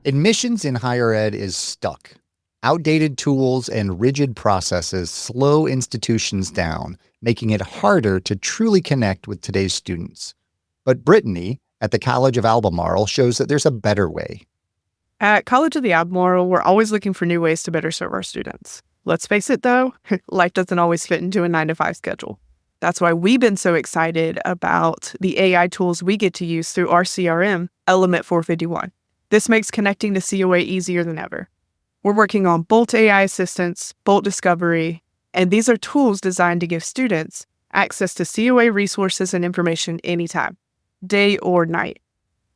Admissions in higher ed is stuck. Outdated tools and rigid processes slow institutions down, making it harder to truly connect with today's students. But Brittany at the College of Albemarle shows that there's a better way. At College of the Albemarle, we're always looking for new ways to better serve our students. Let's face it, though, life doesn't always fit into a 9-to-5 schedule. That's why we've been so excited about the AI tools we get to use through our CRM, Element 451. This makes connecting to COA easier than ever. We're working on Bolt AI Assistance, Bolt Discovery, and these are tools designed to give students access to COA resources and information anytime, day or night.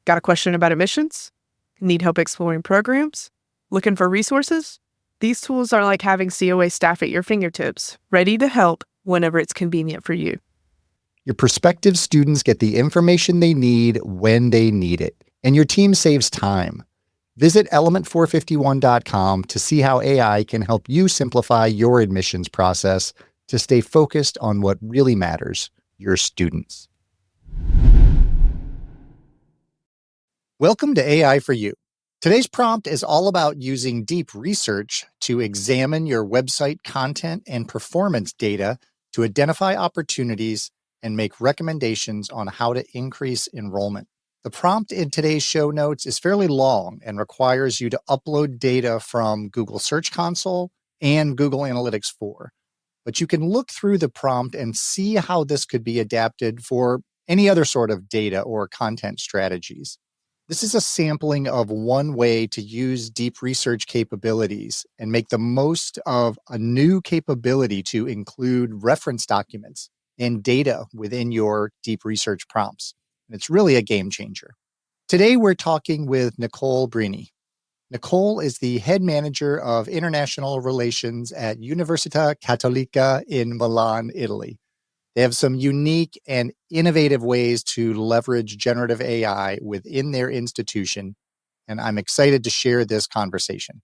Got a question about admissions? Need help exploring programs? Looking for resources? These tools are like having COA staff at your fingertips, ready to help whenever it's convenient for you. Your prospective students get the information they need when they need it, and your team saves time. Visit element451.com to see how AI can help you simplify your admissions process to stay focused on what really matters, your students. Welcome to AI for You. Today's prompt is all about using deep research to examine your website content and performance data to identify opportunities and make recommendations on how to increase enrollment. The prompt in today's show notes is fairly long and requires you to upload data from Google Search Console and Google Analytics 4. But you can look through the prompt and see how this could be adapted for any other sort of data or content strategies. This is a sampling of one way to use deep research capabilities and make the most of a new capability to include reference documents and data within your deep research prompts. And it's really a game changer. Today, we're talking with Nicole Brini. Nicole is the head manager of international relations at Università Cattolica in Milan, Italy. They have some unique and innovative ways to leverage generative AI within their institution, and I'm excited to share this conversation.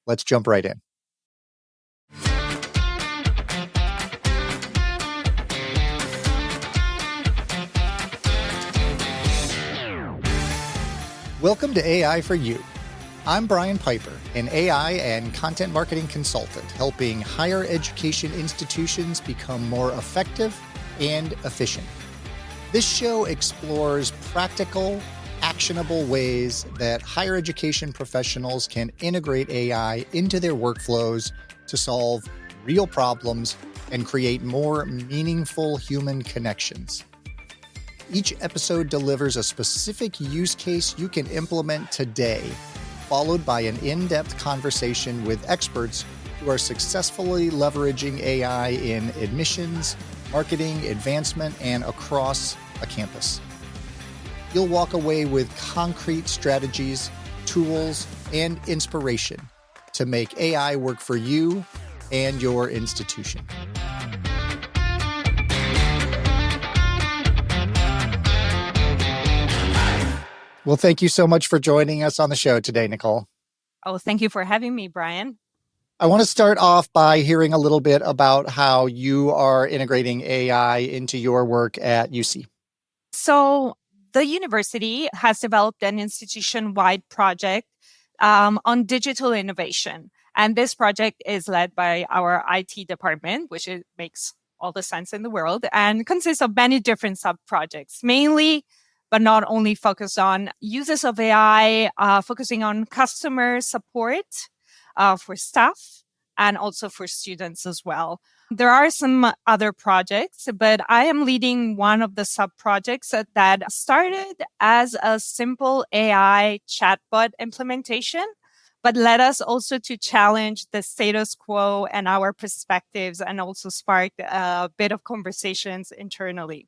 Let's jump right in. Welcome to AI for You. I'm Brian Piper, an AI and content marketing consultant, helping higher education institutions become more effective and efficient. This show explores practical, actionable ways that higher education professionals can integrate AI into their workflows to solve real problems and create more meaningful human connections. Each episode delivers a specific use case you can implement today, followed by an in-depth conversation with experts who are successfully leveraging AI in admissions, marketing, advancement, and across a campus. You'll walk away with concrete strategies, tools, and inspiration to make AI work for you and your institution. Well, thank you so much for joining us on the show today, Nicole. Oh, thank you for having me, Brian. I want to start off by hearing a little bit about how you are integrating AI into your work at UC. So the university has developed an institution-wide project on digital innovation. And this project is led by our IT department, which makes all the sense in the world, and consists of many different sub-projects, mainly, but not only focused on uses of AI, focusing on customer support, for staff and also for students as well. There are some other projects, but I am leading one of the sub-projects that started as a simple AI chatbot implementation, but led us also to challenge the status quo and our perspectives and also sparked a bit of conversations internally.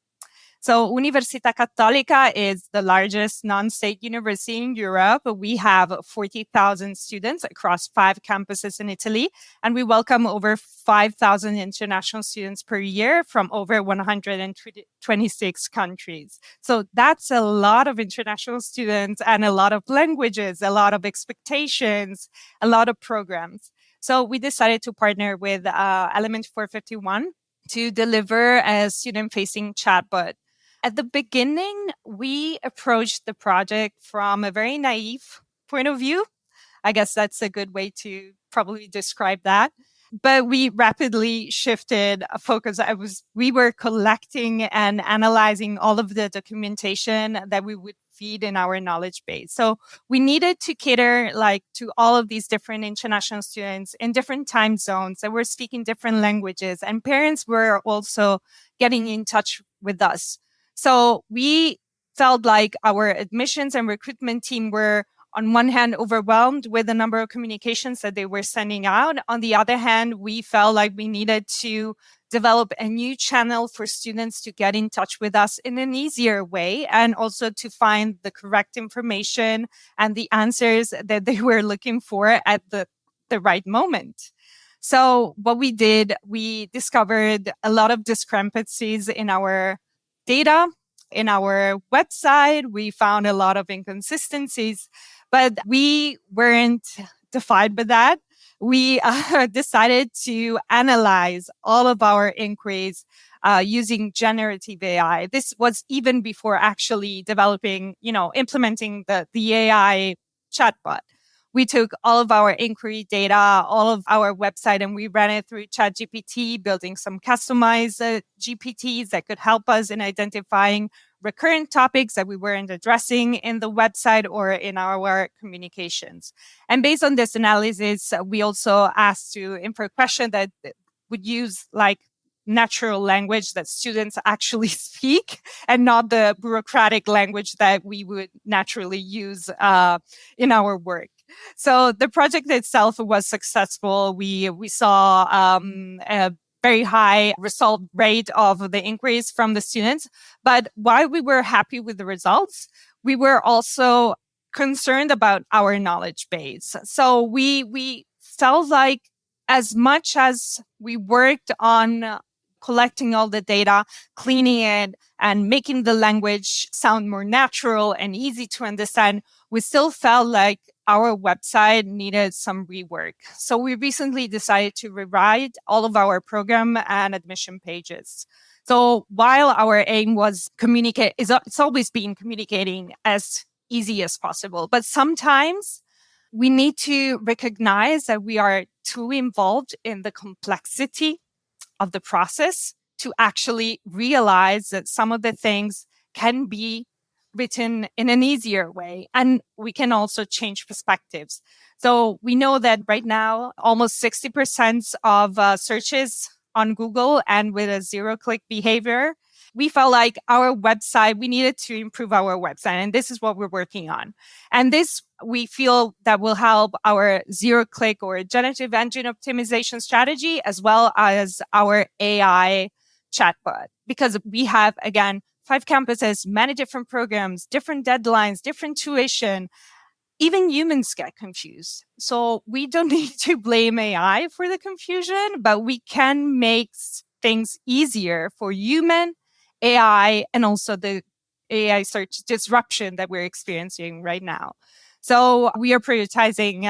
So Università Cattolica is the largest non-state university in Europe. We have 40,000 students across 5 campuses in Italy, and we welcome over 5,000 international students per year from over 126 countries. So that's a lot of international students and a lot of languages, a lot of expectations, a lot of programs. So we decided to partner with Element 451 to deliver a student-facing chatbot. At the beginning, we approached the project from a very naive point of view. I guess that's a good way to probably describe that. But we rapidly shifted a focus. We were collecting and analyzing all of the documentation that we would feed in our knowledge base. So we needed to cater to all of these different international students in different time zones that were speaking different languages, and parents were also getting in touch with us. So we felt like our admissions and recruitment team were, on one hand, overwhelmed with the number of communications that they were sending out. On the other hand, we felt like we needed to develop a new channel for students to get in touch with us in an easier way, and also to find the correct information and the answers that they were looking for at the right moment. So what we did, we discovered a lot of discrepancies in our data, in our website. We found a lot of inconsistencies, but we weren't defined by that. We decided to analyze all of our inquiries using generative AI. This was even before actually developing, implementing the AI chatbot. We took all of our inquiry data, all of our website, and we ran it through ChatGPT, building some customized GPTs that could help us in identifying recurrent topics that we weren't addressing in the website or in our communications. And based on this analysis, we also asked to infer question that would use natural language that students actually speak, and not the bureaucratic language that we would naturally use in our work. So the project itself was successful. We saw a very high result rate of the inquiries from the students. But while we were happy with the results, we were also concerned about our knowledge base. So we felt like, as much as we worked on collecting all the data, cleaning it, and making the language sound more natural and easy to understand, we still felt like our website needed some rework. So we recently decided to rewrite all of our program and admission pages. So while our aim was it's always been communicating as easy as possible, but sometimes we need to recognize that we are too involved in the complexity of the process to actually realize that some of the things can be written in an easier way, and we can also change perspectives. So we know that right now, almost 60% of searches on Google and with a zero-click behavior. We felt like we needed to improve our website, and this is what we're working on. And this, we feel, that will help our zero-click or generative engine optimization strategy, as well as our AI chatbot, because we have, again, 5 campuses, many different programs, different deadlines, different tuition. Even humans get confused. So we don't need to blame AI for the confusion, but we can make things easier for human, AI, and also the AI search disruption that we're experiencing right now. So we are prioritizing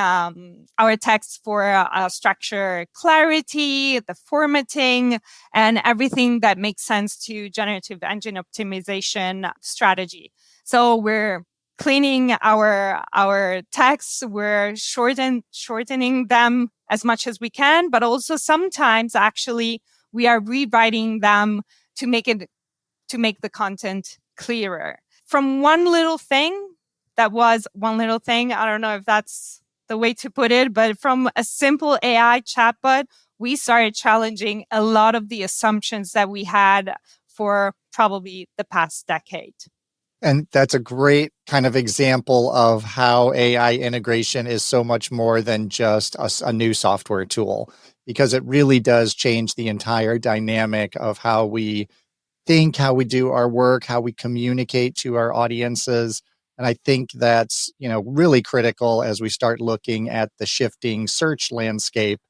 our text for structure clarity, the formatting, and everything that makes sense to generative engine optimization strategy. So we're cleaning our texts, we're shortening them as much as we can, but also sometimes actually we are rewriting them to make the content clearer. From one little thing, I don't know if that's the way to put it, but from a simple AI chatbot, we started challenging a lot of the assumptions that we had for probably the past decade. And that's a great kind of example of how AI integration is so much more than just a new software tool, because it really does change the entire dynamic of how we think, how we do our work, how we communicate to our audiences. And I think that's, really critical as we start looking at the shifting search landscape.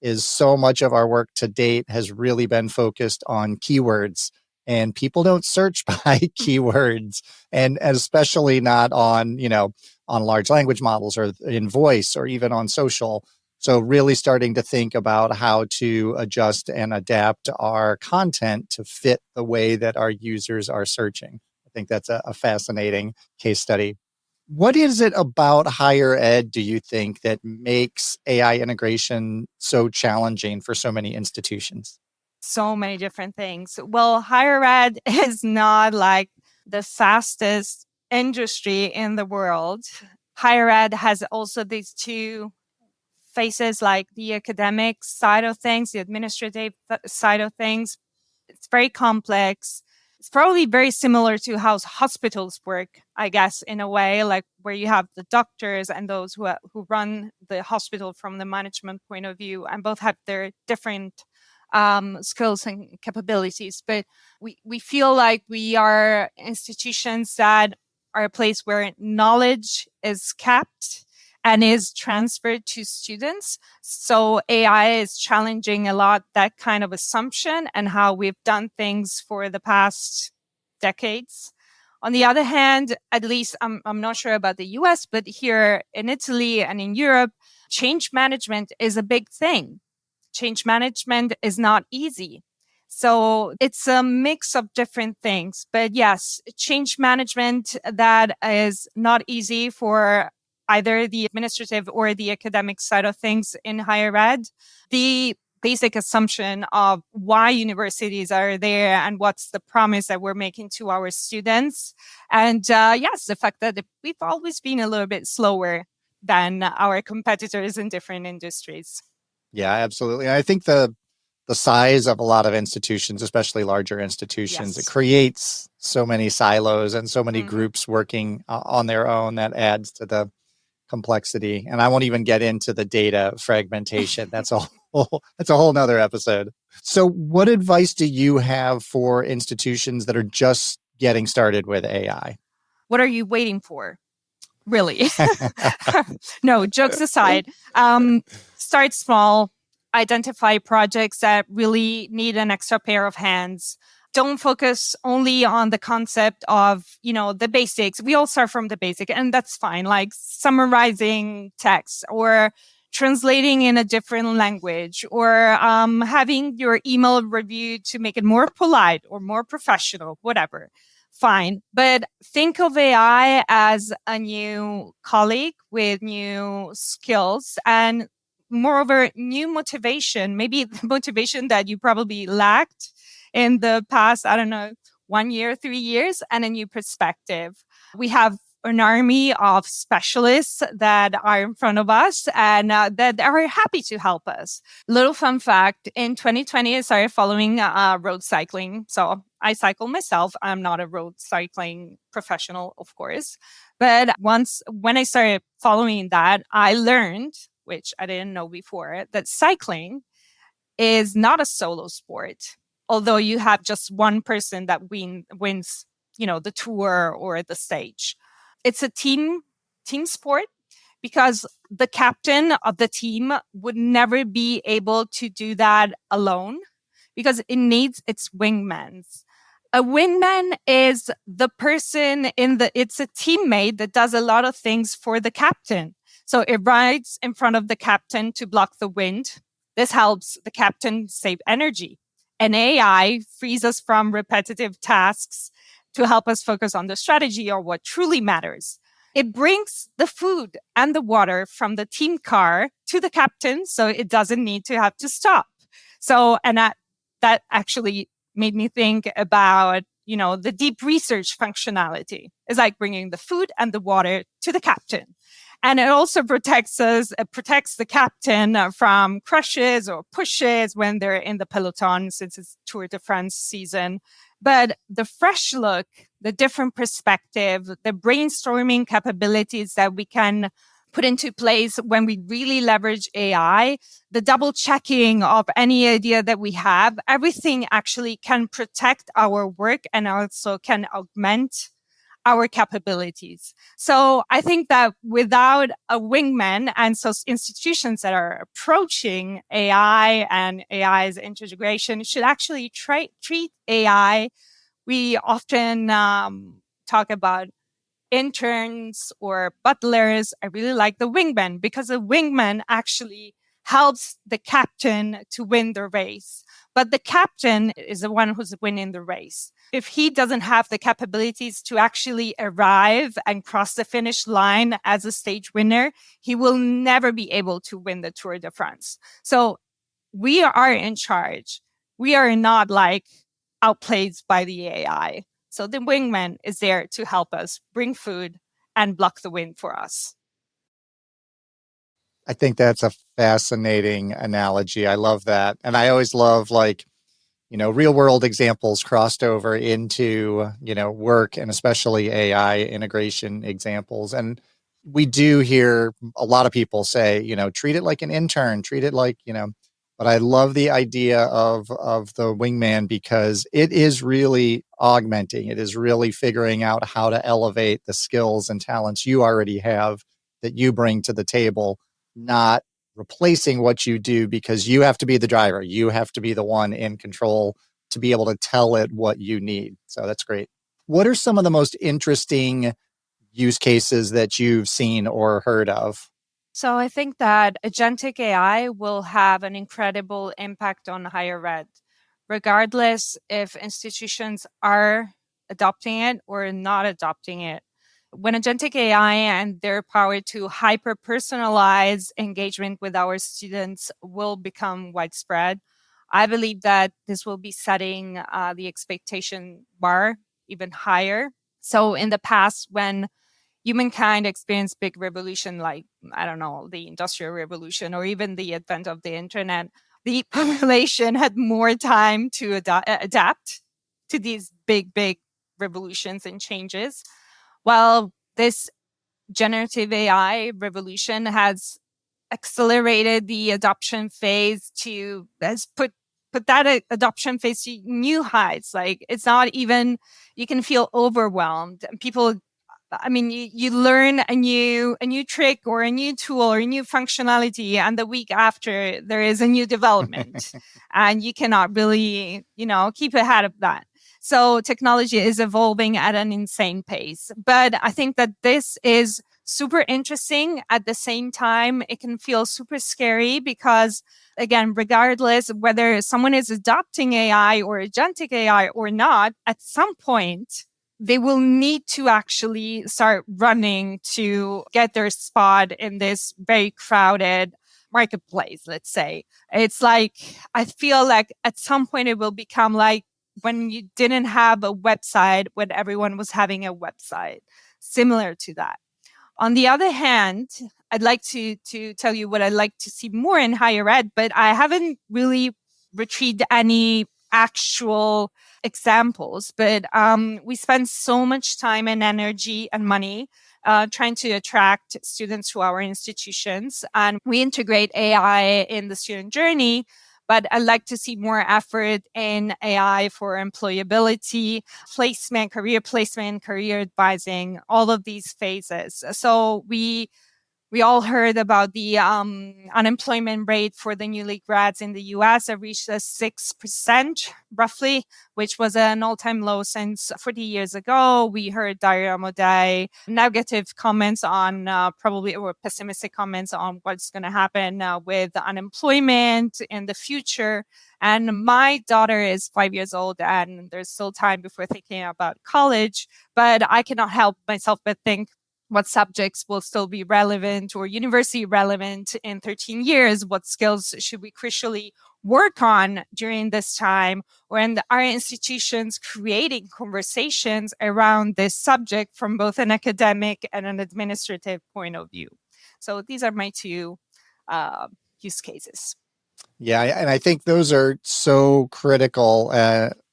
Is so much of our work to date has really been focused on keywords, and people don't search by keywords, and especially not on, on large language models or in voice or even on social. So really starting to think about how to adjust and adapt our content to fit the way that our users are searching. I think that's a fascinating case study. What is it about higher ed, do you think, that makes AI integration so challenging for so many institutions? So many different things. Well, higher ed is not like the fastest industry in the world. Higher ed has also these two faces, like the academic side of things, the administrative side of things. It's very complex. It's probably very similar to how hospitals work, I guess, in a way, like where you have the doctors and those who run the hospital from the management point of view, and both have their different skills and capabilities. But we feel like we are institutions that are a place where knowledge is kept and is transferred to students. So AI is challenging a lot that kind of assumption and how we've done things for the past decades. On the other hand, at least I'm not sure about the US, but here in Italy and in Europe, change management is a big thing. Change management is not easy. So it's a mix of different things. But yes, change management that is not easy for either the administrative or the academic side of things in higher ed. The basic assumption of why universities are there and what's the promise that we're making to our students. And yes, the fact that we've always been a little bit slower than our competitors in different industries. Yeah, absolutely. And I think the size of a lot of institutions, especially larger institutions, it Yes. creates so many silos and so many Mhm. groups working on their own that adds to the complexity. And I won't even get into the data fragmentation. That's a whole nother episode. So what advice do you have for institutions that are just getting started with AI? What are you waiting for? Really? No, jokes aside, start small, identify projects that really need an extra pair of hands. Don't focus only on the concept of, the basics. We all start from the basic, and that's fine, like summarizing text or translating in a different language or having your email reviewed to make it more polite or more professional, whatever. Fine. But think of AI as a new colleague with new skills and moreover, new motivation, maybe the motivation that you probably lacked in the past, I don't know, 1 year, 3 years, and a new perspective. We have an army of specialists that are in front of us and that are happy to help us. Little fun fact, in 2020, I started following road cycling. So I cycle myself. I'm not a road cycling professional, of course. But when I started following that, I learned, which I didn't know before, that cycling is not a solo sport. Although you have just one person that wins, the tour or the stage. It's a team sport because the captain of the team would never be able to do that alone because it needs its wingmans. A wingman is the person it's a teammate that does a lot of things for the captain. So it rides in front of the captain to block the wind. This helps the captain save energy. And AI frees us from repetitive tasks to help us focus on the strategy or what truly matters. It brings the food and the water from the team car to the captain, so it doesn't need to have to stop. So, and that actually made me think about, the deep research functionality. It's like bringing the food and the water to the captain. And it also protects the captain from crushes or pushes when they're in the peloton, since it's Tour de France season. But the fresh look, the different perspective, the brainstorming capabilities that we can put into place when we really leverage AI, the double checking of any idea that we have, everything actually can protect our work and also can augment our capabilities. So I think that without a wingman and so institutions that are approaching AI and AI's integration should actually treat AI. We often talk about interns or butlers. I really like the wingman because the wingman actually helps the captain to win the race. But the captain is the one who's winning the race. If he doesn't have the capabilities to actually arrive and cross the finish line as a stage winner, he will never be able to win the Tour de France. So we are in charge. We are not like outplayed by the AI. So the wingman is there to help us bring food and block the wind for us. I think that's a fascinating analogy. I love that. And I always love real world examples crossed over into, work and especially AI integration examples. And we do hear a lot of people say, treat it like an intern, treat it like, but I love the idea of the wingman because it is really augmenting. It is really figuring out how to elevate the skills and talents you already have that you bring to the table, not replacing what you do because you have to be the driver. You have to be the one in control to be able to tell it what you need. So that's great. What are some of the most interesting use cases that you've seen or heard of? So I think that agentic AI will have an incredible impact on higher ed, regardless if institutions are adopting it or not adopting it. When agentic AI and their power to hyper personalize engagement with our students will become widespread, I believe that this will be setting the expectation bar even higher. So in the past, when humankind experienced big revolution like, I don't know, the industrial revolution or even the advent of the internet, the population had more time to adapt to these big revolutions and changes. Well, this generative AI revolution has accelerated the adoption phase to has put that adoption phase to new heights. Like it's not even, you can feel overwhelmed. People, I mean, you learn a new trick or a new tool or a new functionality, and the week after there is a new development, and you cannot really, keep ahead of that. So technology is evolving at an insane pace. But I think that this is super interesting. At the same time, it can feel super scary because, again, regardless of whether someone is adopting AI or agentic AI or not, at some point, they will need to actually start running to get their spot in this very crowded marketplace, let's say. It's like, I feel like at some point it will become like when you didn't have a website, when everyone was having a website, similar to that. On the other hand, I'd like to tell you what I'd like to see more in higher ed, but I haven't really retrieved any actual examples. But we spend so much time and energy and money trying to attract students to our institutions, and we integrate AI in the student journey. But I'd like to see more effort in AI for employability, placement, career advising, all of these phases. So we all heard about the unemployment rate for the newly grads in the US that reached 6% roughly, which was an all-time low since 40 years ago. We heard Dario Amodei negative comments on probably, or pessimistic comments on what's going to happen with unemployment in the future. And my daughter is 5 years old and there's still time before thinking about college, but I cannot help myself but think, what subjects will still be relevant or university relevant in 13 years? What skills should we crucially work on during this time? When are institutions creating conversations around this subject from both an academic and an administrative point of view? So these are my two use cases. Yeah, and I think those are so critical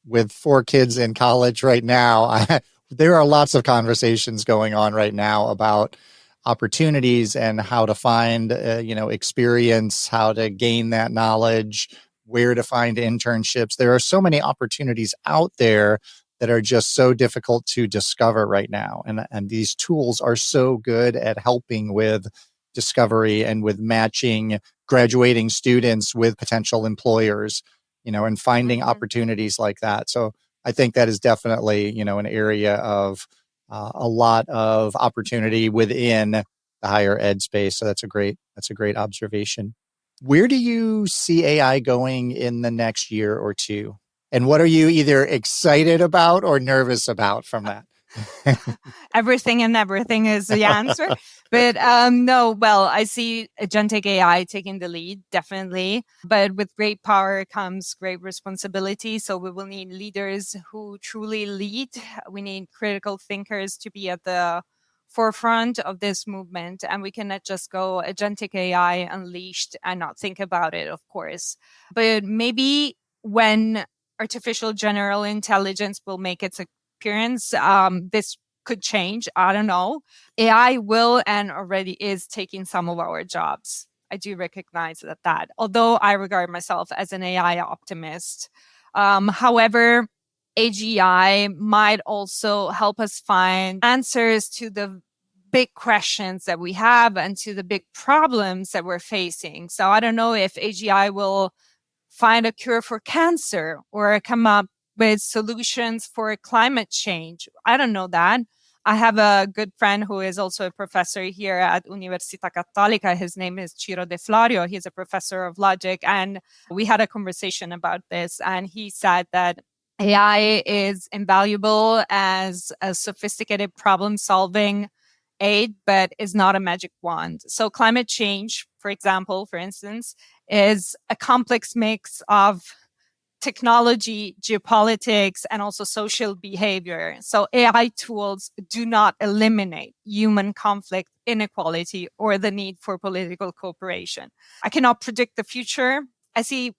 with 4 kids in college right now. There are lots of conversations going on right now about opportunities and how to find, experience, how to gain that knowledge, where to find internships. There are so many opportunities out there that are just so difficult to discover right now. And these tools are so good at helping with discovery and with matching graduating students with potential employers, and finding opportunities like that. So I think that is definitely, an area of a lot of opportunity within the higher ed space. So that's a great observation. Where do you see AI going in the next year or two? And what are you either excited about or nervous about from that? Everything and everything is the answer. But no, well, I see agentic AI taking the lead, definitely. But with great power comes great responsibility. So we will need leaders who truly lead. We need critical thinkers to be at the forefront of this movement. And we cannot just go agentic AI unleashed and not think about it, of course. But maybe when artificial general intelligence will make its appearance, this could change. I don't know. AI will and already is taking some of our jobs. I do recognize that, although I regard myself as an AI optimist. However, AGI might also help us find answers to the big questions that we have and to the big problems that we're facing. So I don't know if AGI will find a cure for cancer or come up with solutions for climate change. I don't know that. I have a good friend who is also a professor here at Università Cattolica. His name is Ciro De Florio. He's a professor of logic. And we had a conversation about this. And he said that AI is invaluable as a sophisticated problem solving aid, but is not a magic wand. So climate change, for example, for instance, is a complex mix of technology, geopolitics, and also social behavior. So AI tools do not eliminate human conflict, inequality, or the need for political cooperation. I cannot predict the future. I see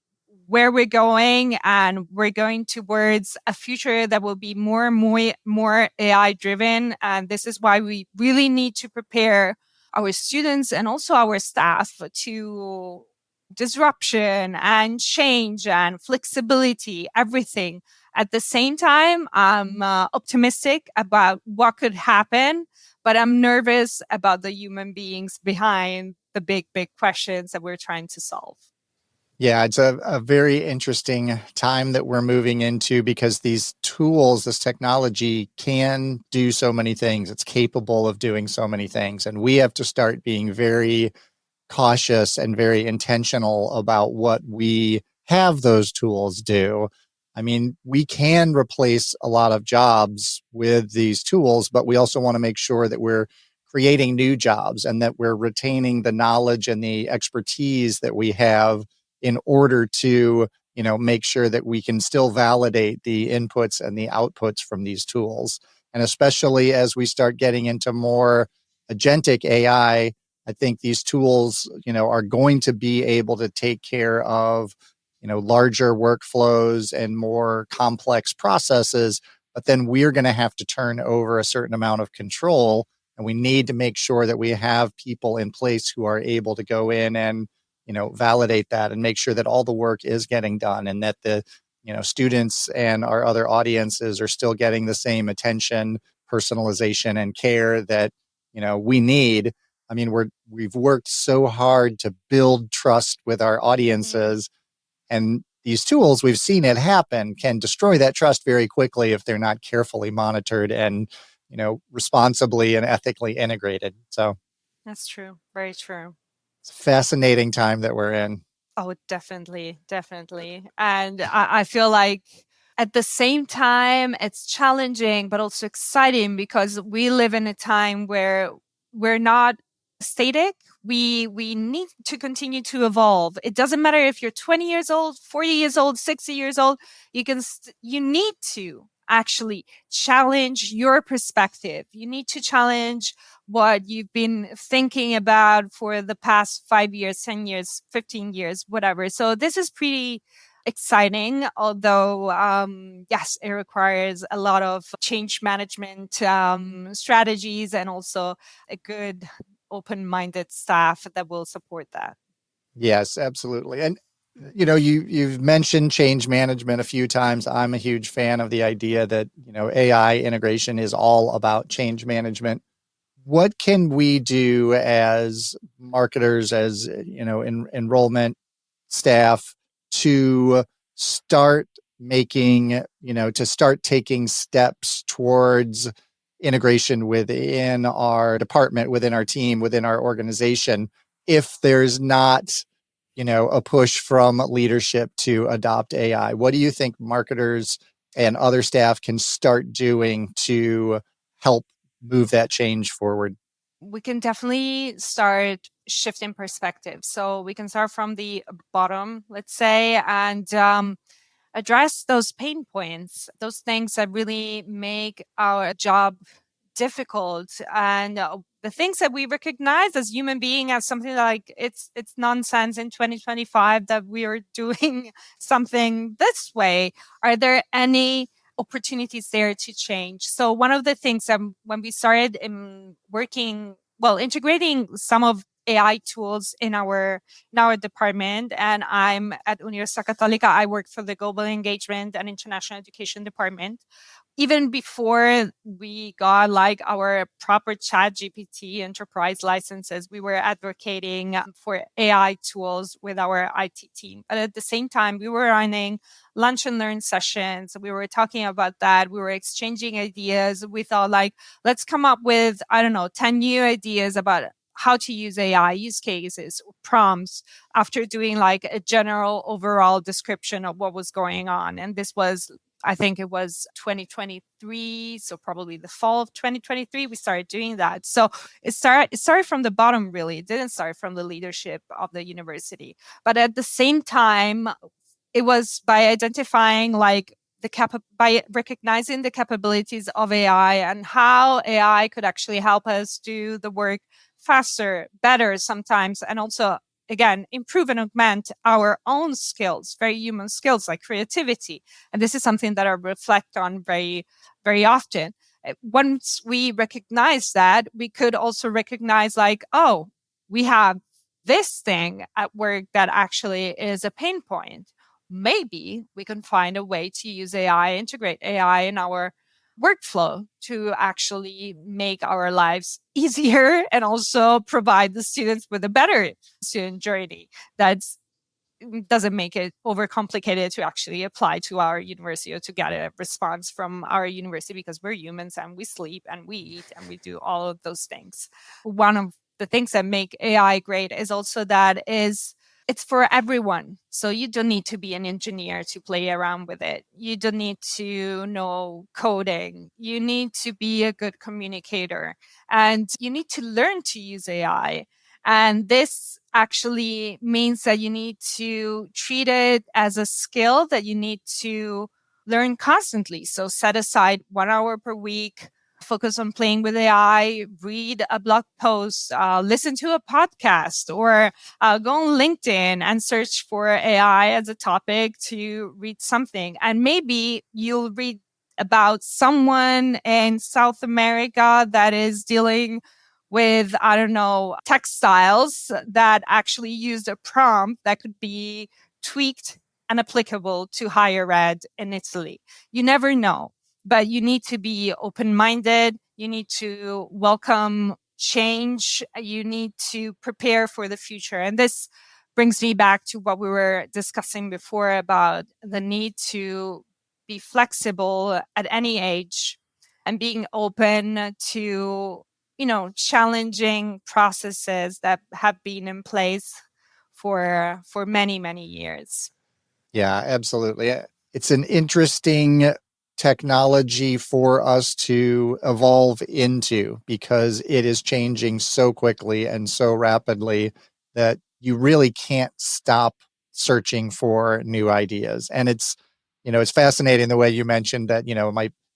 where we're going, and we're going towards a future that will be more and more AI driven. And this is why we really need to prepare our students and also our staff to disruption and change and flexibility, everything. At the same time, I'm optimistic about what could happen, but I'm nervous about the human beings behind the big, big questions that we're trying to solve. Yeah, it's a very interesting time that we're moving into because these tools, this technology can do so many things. It's capable of doing so many things. And we have to start being very cautious and very intentional about what we have those tools do. I mean, we can replace a lot of jobs with these tools, but we also want to make sure that we're creating new jobs and that we're retaining the knowledge and the expertise that we have in order to, make sure that we can still validate the inputs and the outputs from these tools. And especially as we start getting into more agentic I think these tools, are going to be able to take care of, larger workflows and more complex processes. But then we're going to have to turn over a certain amount of control. And we need to make sure that we have people in place who are able to go in and, validate that and make sure that all the work is getting done and that the, students and our other audiences are still getting the same attention, personalization, and care that, we need. I mean, we've worked so hard to build trust with our audiences, and these tools, we've seen it happen, can destroy that trust very quickly if they're not carefully monitored and, responsibly and ethically integrated. So That's true. Very true. it's a fascinating time that we're in. Oh, definitely, definitely. And I feel like at the same time, it's challenging, but also exciting because we live in a time where we're not static. We need to continue to evolve. It doesn't matter if you're 20 years old, 40 years old, 60 years old. You need to actually challenge your perspective. You need to challenge what you've been thinking about for the past 5 years, 10 years, 15 years, whatever. So this is pretty exciting, although, yes, it requires a lot of change management strategies and also a good open-minded staff that will support that. Yes, absolutely. And you've mentioned change management a few times. I'm a huge fan of the idea that, AI integration is all about change management. What can we do as marketers, as enrollment staff, to start to start taking steps towards integration within our department, within our team, within our organization, if there's not a push from leadership to adopt AI. What do you think marketers and other staff can start doing to help move that change forward? We can definitely start shifting perspective. So we can start from the bottom, let's say, and address those pain points, those things that really make our job difficult, and the things that we recognize as human being as something like it's nonsense in 2025 that we are doing something this way. Are there any opportunities there to change? So one of the things that when we started integrating some of AI tools in our department, and I'm at Universidad Católica. I work for the Global Engagement and International Education Department. Even before we got like our proper chat GPT enterprise licenses, we were advocating for AI tools with our IT team. But at the same time, we were running lunch and learn sessions. We were talking about that. We were exchanging ideas. We thought like, let's come up with, I don't know, 10 new ideas about how to use AI, use cases, prompts, after doing like a general overall description of what was going on. And this was, I think it was 2023, so probably the fall of 2023, we started doing that. So it started from the bottom, really. It didn't start from the leadership of the university. But at the same time, it was by identifying like by recognizing the capabilities of AI and how AI could actually help us do the work faster, better sometimes, and also again improve and augment our own skills, very human skills like creativity. And this is something that I reflect on very, very often. Once we recognize that, we could also recognize like, oh, we have this thing at work that actually is a pain point. Maybe we can find a way to use AI, integrate AI in our workflow to actually make our lives easier and also provide the students with a better student journey that's doesn't make it overcomplicated to actually apply to our university or to get a response from our university, because we're humans and we sleep and we eat and we do all of those things. One of the things that make AI great is also that it's for everyone. So you don't need to be an engineer to play around with it. You don't need to know coding. You need to be a good communicator and you need to learn to use AI. And this actually means that you need to treat it as a skill that you need to learn constantly. So set aside 1 hour per week, focus on playing with AI, read a blog post, listen to a podcast, or go on LinkedIn and search for AI as a topic to read something. And maybe you'll read about someone in South America that is dealing with, I don't know, textiles that actually used a prompt that could be tweaked and applicable to higher ed in Italy. You never know, but you need to be open-minded. You need to welcome change. You need to prepare for the future. And this brings me back to what we were discussing before about the need to be flexible at any age and being open to challenging processes that have been in place for many, many years. Yeah, absolutely. It's an interesting technology for us to evolve into because it is changing so quickly and so rapidly that you really can't stop searching for new ideas. And it's fascinating the way you mentioned that,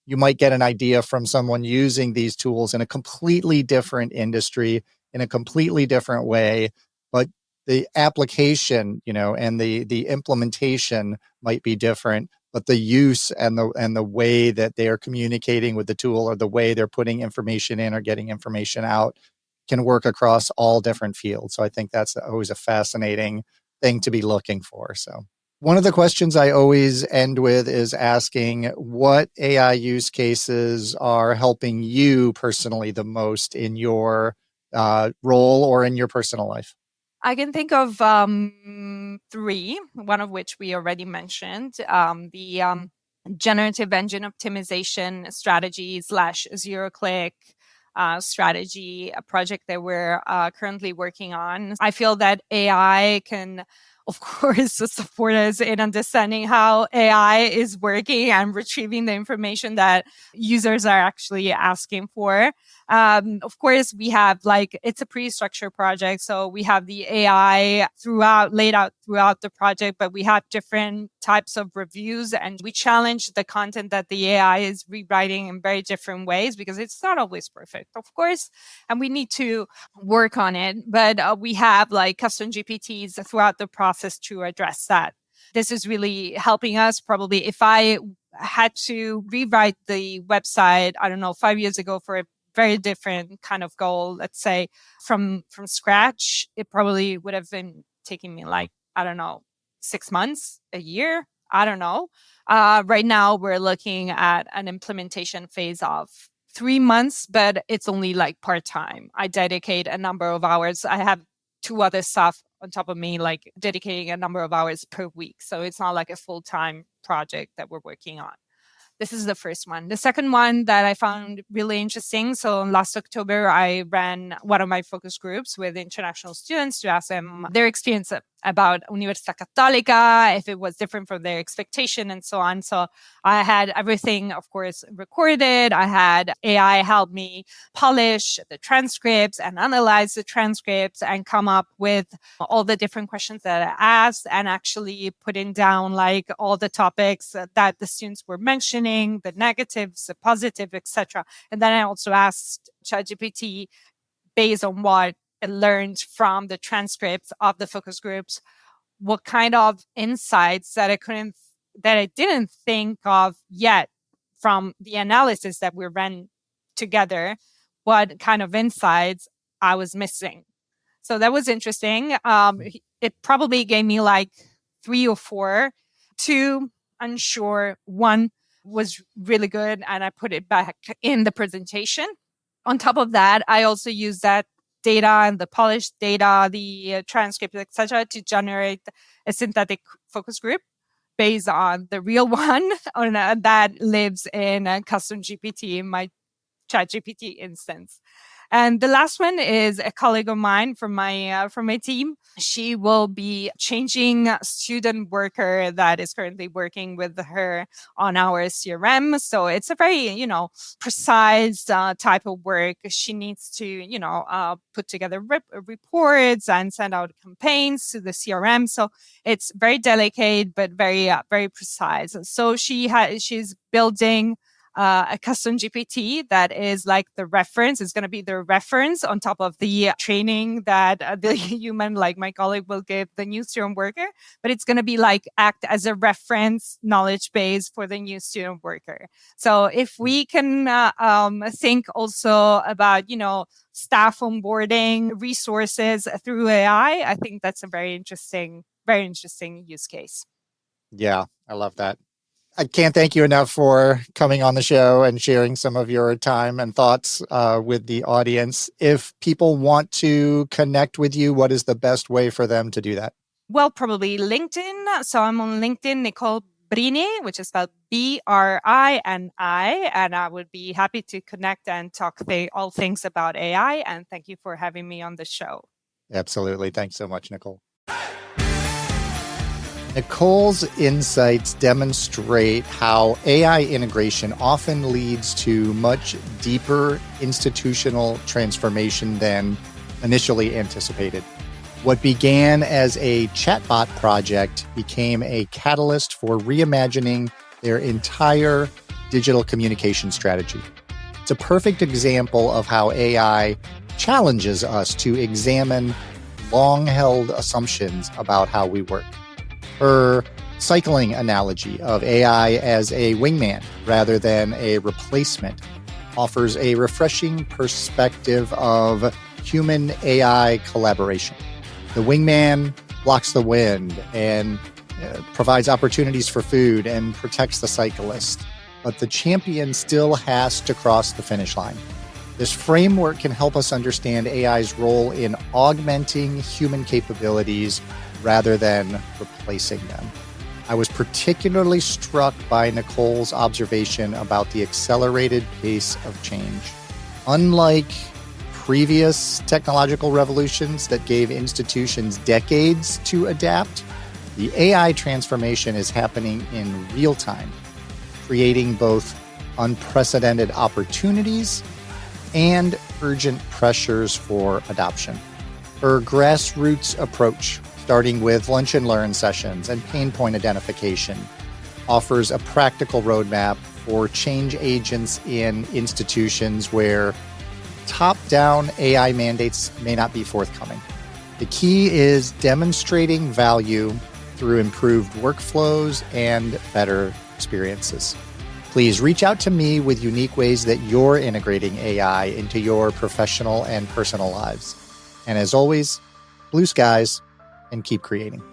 you might get an idea from someone using these tools in a completely different industry, in a completely different way, but the application, and the implementation might be different, but the use and the way that they are communicating with the tool or the way they're putting information in or getting information out can work across all different fields. So I think that's always a fascinating thing to be looking for. So one of the questions I always end with is asking what AI use cases are helping you personally the most in your role or in your personal life. I can think of three, one of which we already mentioned, the generative engine optimization strategy / zero click strategy, a project that we're currently working on. I feel that AI can, of course, support us in understanding how AI is working and retrieving the information that users are actually asking for. Of course, we have it's a pre-structured project. So we have the AI laid out throughout the project, but we have different types of reviews and we challenge the content that the AI is rewriting in very different ways because it's not always perfect, of course, and we need to work on it. But we have custom GPTs throughout the process to address that. This is really helping us. Probably if I had to rewrite the website, I don't know, 5 years ago for a very different kind of goal, let's say from scratch, it probably would have been taking me I don't know, 6 months, a year. I don't know. Right now we're looking at an implementation phase of 3 months, but it's only part-time. I dedicate a number of hours. I have 2 other staff on top of me, dedicating a number of hours per week. So it's not like a full-time project that we're working on. This is the first one. The second one that I found really interesting. So last October, I ran one of my focus groups with international students to ask them their experience about Universidad Católica, if it was different from their expectation and so on. So I had everything, of course, recorded. I had AI help me polish the transcripts and analyze the transcripts and come up with all the different questions that I asked and actually putting down all the topics that the students were mentioning, the negatives, the positive, etc. And then I also asked ChatGPT, based on what I learned from the transcripts of the focus groups, what kind of insights that I didn't think of yet from the analysis that we ran together, what kind of insights I was missing. So that was interesting. It probably gave me 3 or 4, 2 unsure, 1 was really good, and I put it back in the presentation. On top of that, I also use that data and the polished data, the transcript, etc., to generate a synthetic focus group based on the real one that lives in a custom GPT in my ChatGPT instance. And the last one is a colleague of mine from my team. She will be changing a student worker that is currently working with her on our CRM. So it's a very, precise type of work. She needs to, put together reports and send out campaigns to the CRM. So it's very delicate, but very, very precise. So she's building a custom GPT that is the reference. It's going to be the reference on top of the training that the human, my colleague, will give the new student worker. But it's going to be act as a reference knowledge base for the new student worker. So if we can think also about, staff onboarding resources through AI, I think that's a very interesting use case. Yeah, I love that. I can't thank you enough for coming on the show and sharing some of your time and thoughts with the audience. If people want to connect with you, what is the best way for them to do that? Well, probably LinkedIn. So I'm on LinkedIn, Nicole Brini, which is spelled BRINI, and I would be happy to connect and talk all things about AI. And thank you for having me on the show. Absolutely. Thanks so much, Nicole. Nicole's insights demonstrate how AI integration often leads to much deeper institutional transformation than initially anticipated. What began as a chatbot project became a catalyst for reimagining their entire digital communication strategy. It's a perfect example of how AI challenges us to examine long-held assumptions about how we work. Her cycling analogy of AI as a wingman rather than a replacement offers a refreshing perspective of human-AI collaboration. The wingman blocks the wind and provides opportunities for food and protects the cyclist, but the champion still has to cross the finish line. This framework can help us understand AI's role in augmenting human capabilities rather than replacing them. I was particularly struck by Nicole's observation about the accelerated pace of change. Unlike previous technological revolutions that gave institutions decades to adapt, the AI transformation is happening in real time, creating both unprecedented opportunities and urgent pressures for adoption. Her grassroots approach, starting with lunch and learn sessions and pain point identification, offers a practical roadmap for change agents in institutions where top-down AI mandates may not be forthcoming. The key is demonstrating value through improved workflows and better experiences. Please reach out to me with unique ways that you're integrating AI into your professional and personal lives. And as always, blue skies and keep creating.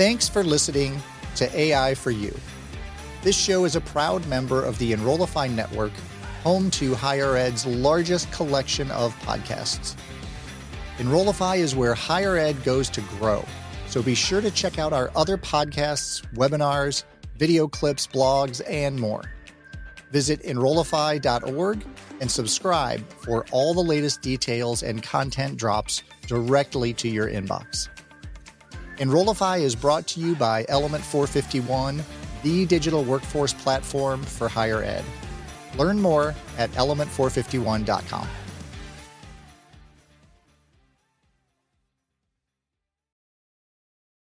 Thanks for listening to AI for You. This show is a proud member of the Enrollify Network, home to Higher Ed's largest collection of podcasts. Enrollify is where higher ed goes to grow, so be sure to check out our other podcasts, webinars, video clips, blogs, and more. Visit enrollify.org and subscribe for all the latest details and content drops directly to your inbox. Enrollify is brought to you by Element 451, the digital workforce platform for higher ed. Learn more at element451.com.